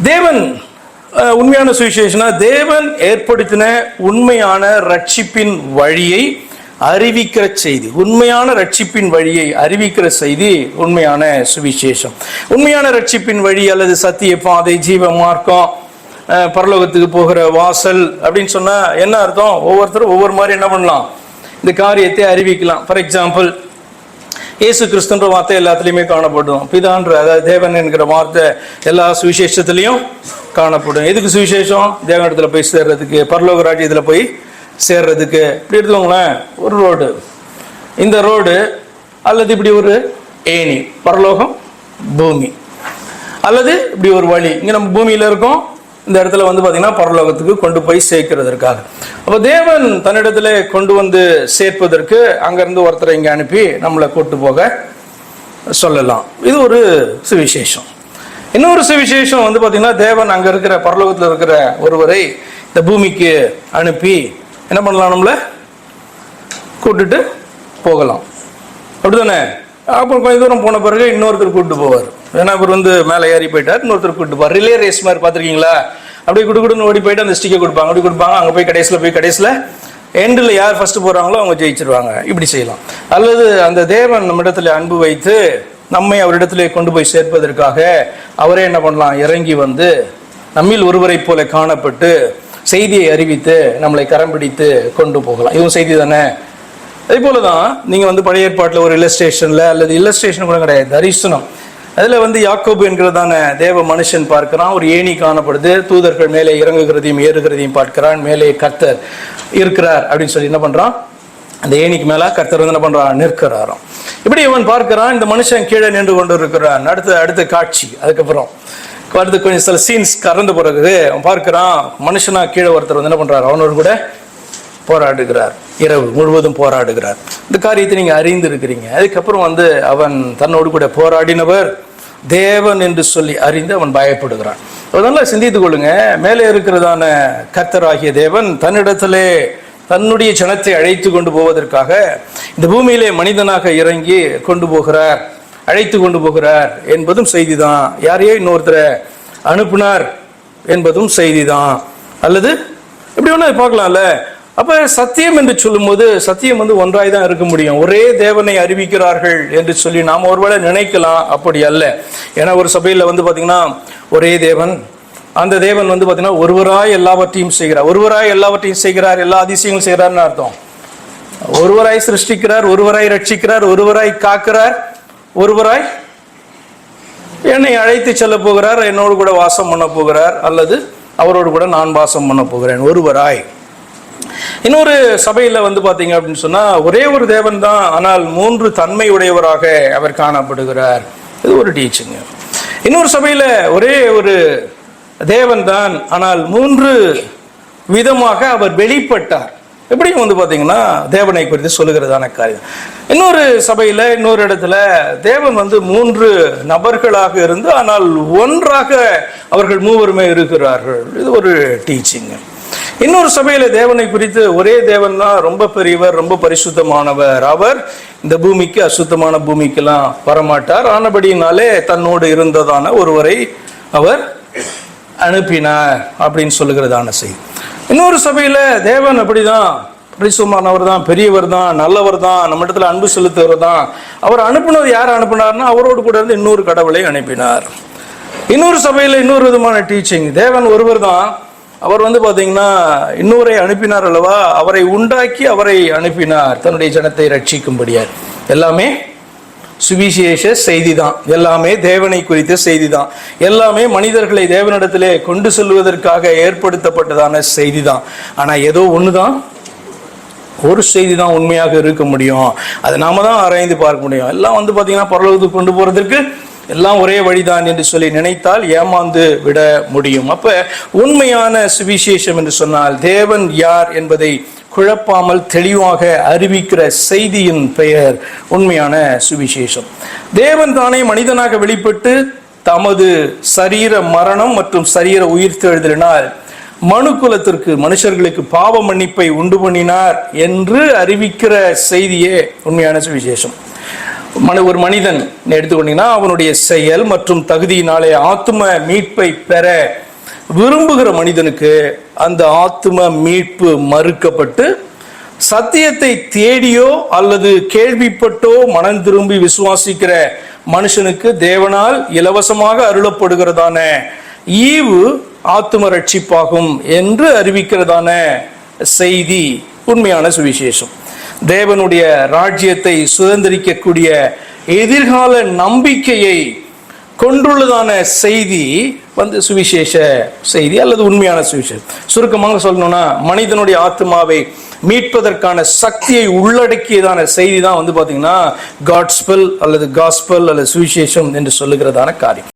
தேவன் உண்மையான சுவிசேஷனா தேவன் ஏற்படுத்தின உண்மையான ரட்சிப்பின் வழியை அறிவிக்கிற செய்தி. உண்மையான ரட்சிப்பின் வழியை அறிவிக்கிற செய்தி உண்மையான சுவிசேஷம். உண்மையான ரட்சிப்பின் வழி அல்லது சத்திய பாதை, ஜீவ மார்க்கம், பரலோகத்துக்கு போகிற வாசல் அப்படின்னு சொன்னா என்ன அர்த்தம்? ஒவ்வொருத்தரும் ஒவ்வொரு மாதிரி என்ன பண்ணலாம், இந்த காரியத்தை அறிவிக்கலாம். ஃபார் எக்ஸாம்பிள், இயேசு கிறிஸ்துன்ற வார்த்தை எல்லாத்துலேயுமே காணப்படும். பிதான்ற, அதாவது தேவன் என்கிற வார்த்தை எல்லா சுவிசேஷத்துலையும் காணப்படும். எதுக்கு சுவிசேஷம்? தேவனிடத்துல போய் சேர்றதுக்கு, பரலோக ராஜ்யத்தில் போய் சேர்றதுக்கு. இப்படி எடுத்துக்கோங்களேன், ஒரு ரோடு, இந்த ரோடு அல்லது இப்படி ஒரு ஏணி, பரலோகம் பூமி, அல்லது இப்படி ஒரு வழி, இங்கே நம்ம பூமியில் இருக்கோம், இந்த இடத்துல வந்து பார்த்தீங்கன்னா பரலோகத்துக்கு கொண்டு போய் சேர்க்கிறதற்காக. அப்போ தேவன் தன்னிடத்துல கொண்டு வந்து சேர்ப்பதற்கு அங்கேருந்து ஒருத்தரை இங்கே அனுப்பி நம்மளை கூட்டு போக சொல்லலாம். இது ஒரு சுவிசேஷம். இன்னொரு சுவிசேஷம் வந்து பார்த்தீங்கன்னா தேவன் அங்கே இருக்கிற பரலோகத்தில் இருக்கிற ஒருவரை இந்த பூமிக்கு அனுப்பி என்ன பண்ணலாம், நம்மளை கூட்டுட்டு போகலாம். அப்படிதானே? அப்புறம் கொஞ்சம் தூரம் போன பிறகு இன்னொருத்தர் கூப்பிட்டு போவார். ஏன்னா இவர் வந்து மேலே ஏறி போயிட்டார், இன்னொருத்தர் கூப்பிட்டு போவார். ரிலே ரேஸ் மாதிரி பார்த்துருக்கீங்களா? அப்படியே குடுக்குடுன்னு ஓடி போயிட்டு அந்த ஸ்டிக்கை கொடுப்பாங்க, அப்படி கொடுப்பாங்க, அங்கே போய் கடைசியில் எண்டில் யார் ஃபர்ஸ்ட் போகிறாங்களோ அவங்க ஜெயிச்சிருவாங்க. இப்படி செய்யலாம். அல்லது அந்த தேவன் நம்ம இடத்துல அன்பு வைத்து நம்மை அவரிடத்துல கொண்டு போய் சேர்ப்பதற்காக அவரே என்ன பண்ணலாம், இறங்கி வந்து நம்மில் ஒருவரை போல காணப்பட்டு செய்தியை அறிவித்து நம்மளை கரம் பிடித்து கொண்டு போகலாம். இதுவும் செய்தி தானே? அதே போலதான் நீங்க வந்து பழைய ஏற்பாட்டில் ஒரு இல்லஸ்ட்ரேஷன்ல, அல்லது இல்லஸ்ட்ரேஷன் கூட கிடையாது, தரிசனம், அதுல வந்து யாக்கோபு என்கிறதான தேவ மனுஷன் பார்க்கிறான். ஒரு ஏணி காணப்படுது, தூதர்கள் மேலே இறங்குகிறதையும் ஏறுகிறதையும் பார்க்கிறான், மேலே கர்த்தர் இருக்கிறார் அப்படின்னு சொல்லி என்ன பண்றான், அந்த ஏணிக்கு மேல கர்த்தர் வந்து என்ன பண்றான், நிற்கிறாராம். இப்படி இவன் பார்க்கிறான், இந்த மனுஷன் கீழே நின்று கொண்டு இருக்கிறான். அடுத்த காட்சி, அதுக்கப்புறம் அடுத்து கொஞ்சம் சில சீன்ஸ் கறந்து பிறகு அவன் பார்க்கிறான், மனுஷனா கீழே ஒருத்தர் வந்து என்ன பண்றாரு, அவனோடு கூட போராடுகிறார், இரவு முழுவதும் போராடுகிறார். இந்த காரியத்தை நீங்க அறிந்து இருக்கிறீங்க. அதுக்கப்புறம் வந்து அவன் தன்னோடு கூட போராடினவர் தேவன் என்று சொல்லி அறிந்து அவன் பயப்படுகிறான். அதனால சிந்தித்துக் கொள்ளுங்க, மேலே இருக்கிறதான கர்த்தராகிய தேவன் தன்னிடத்திலே தன்னுடைய ஜனத்தை அழைத்து கொண்டு போவதற்காக இந்த பூமியிலே மனிதனாக இறங்கி கொண்டு போகிறார், அழைத்து கொண்டு போகிறார் என்பதும் செய்திதான். யாரையோ இன்னொருத்தரை அனுப்புனார் என்பதும் செய்திதான். அல்லது இப்படி ஒன்று பார்க்கலாம்ல. அப்ப சத்தியம் என்று சொல்லும் போது சத்தியம் வந்து ஒன்றாய் தான் இருக்க முடியும். ஒரே தேவனை அறிவிக்கிறார்கள் என்று சொல்லி நாம் ஒருவேளை நினைக்கலாம், அப்படி அல்ல. ஏன்னா ஒரு சபையில வந்து பாத்தீங்கன்னா ஒரே தேவன், அந்த தேவன் வந்து பாத்தீங்கன்னா ஒருவராய் எல்லாவற்றையும் செய்கிறார், ஒருவராய் எல்லாவற்றையும் செய்கிறார், எல்லா அதிசயங்களும் செய்கிறார்னு அர்த்தம். ஒருவராய் சிருஷ்டிக்கிறார், ஒருவராய் ரட்சிக்கிறார், ஒருவராய் காக்கிறார், ஒருவராய் என்னை அழைத்து செல்ல போகிறார், என்னோடு கூட வாசம் பண்ண போகிறார், அல்லது அவரோடு கூட நான் வாசம் பண்ண போகிறேன், ஒருவராய். இன்னொரு சபையில வந்து பாத்தீங்க அப்படின்னு சொன்னா ஒரே ஒரு தேவன் தான், ஆனால் 3 தன்மை உடையவராக அவர் காணப்படுகிறார். இது ஒரு டீச்சிங். இன்னொரு சபையில ஒரே ஒரு தேவன் தான், ஆனால் 3 விதமாக அவர் வெளிப்பட்டார். எப்படியும் வந்து பாத்தீங்கன்னா தேவனை குறித்து சொல்லுகிறதான காரியம். இன்னொரு சபையில இன்னொரு இடத்துல தேவன் வந்து 3 நபர்களாக இருந்து ஆனால் ஒன்றாக அவர்கள் மூவருமே இருக்கிறார்கள். இது ஒரு டீச்சிங். இன்னொரு சபையில தேவனை குறித்து ஒரே தேவன் தான், ரொம்ப பெரியவர், ரொம்ப பரிசுத்தமானவர், அவர் இந்த பூமிக்கு அசுத்தமான பூமிக்கெல்லாம் வரமாட்டார், ஆனபடியினாலே தன்னோடு இருந்ததான ஒருவரை அவர் அனுப்பினார் அப்படின்னு சொல்லுகிறதான செய்தி. இன்னொரு சபையில தேவன் அப்படிதான், பரிசுத்தமானவர் தான், பெரியவர் தான், நல்லவர் தான், நம்ம இடத்துல அன்பு செலுத்துவர் தான். அவர் அனுப்பினது யார் அனுப்பினார்னா அவரோடு கூட இருந்து இன்னொரு கடவுளை அனுப்பினார். இன்னொரு சபையில இன்னொரு விதமான டீச்சிங், தேவன் ஒருவர் தான், அவர் வந்து பாத்தீங்கன்னா இன்னொரை அனுப்பினார் அல்லவா, அவரை உண்டாக்கி அவரை அனுப்பினார் தன்னுடைய ஜனத்தை ரட்சிக்கும்படியார். எல்லாமே சுவிசேஷ செய்தி தான், எல்லாமே தேவனை குறித்த செய்தி தான், எல்லாமே மனிதர்களை தேவனிடத்திலே கொண்டு செல்வதற்காக ஏற்படுத்தப்பட்டதான செய்தி தான். ஆனா ஏதோ ஒண்ணுதான், ஒரு செய்தி தான் உண்மையாக இருக்க முடியும், அதை நாம தான் ஆராய்ந்து பார்க்க முடியும். எல்லாம் வந்து பாத்தீங்கன்னா பரலோகத்துக்கு கொண்டு போறதுக்கு எல்லாம் ஒரே வழிதான் என்று சொல்லி நினைத்தால் ஏமாந்து விட முடியும். அப்ப உண்மையான சுவிசேஷம் என்று சொன்னால் தேவன் யார் என்பதை குழப்பாமல் தெளிவாக அறிவிக்கிற செய்தியின் பெயர் உண்மையான சுவிசேஷம். தேவன் தானே மனிதனாக வெளிப்பட்டு தமது சரீர மரணம் மற்றும் சரீர உயிர்த்தெழுதலினால் மனுக்குலத்திற்கு, மனுஷர்களுக்கு பாவ மன்னிப்பை உண்டு பண்ணினார் என்று அறிவிக்கிற செய்தியே உண்மையான சுவிசேஷம். ஒரு மனிதன் எடுத்துக்கொண்டீங்கன்னா அவனுடைய செயல் மற்றும் தகுதியினாலே ஆத்தும மீட்பை பெற விரும்புகிற மனிதனுக்கு அந்த ஆத்தும மீட்பு மறுக்கப்பட்டு, சத்தியத்தை தேடியோ அல்லது கேள்விப்பட்டோ மனம் திரும்பி விசுவாசிக்கிற மனுஷனுக்கு தேவனால் இலவசமாக அருளப்படுகிறதான ஈவு ஆத்தும ரட்சிப்பாகும் என்று அறிவிக்கிறதான செய்தி உண்மையான சுவிசேஷம். தேவனுடைய ராஜ்யத்தை சுதந்திரிக்கக்கூடிய எதிர்கால நம்பிக்கையை கொண்டுள்ளதான செய்தி சுவிசேஷ செய்தி அல்லது உண்மையான சுவிசேஷம். சுருக்கமாக சொல்லணும்னா, மனிதனுடைய ஆத்மாவை மீட்பதற்கான சக்தியை உள்ளடக்கியதான செய்தி தான் பாத்தீங்கன்னா காட்ஸ்பெல் அல்லது காஸ்பல் அல்லது சுவிசேஷம் என்று சொல்லுகிறதான காரியம்.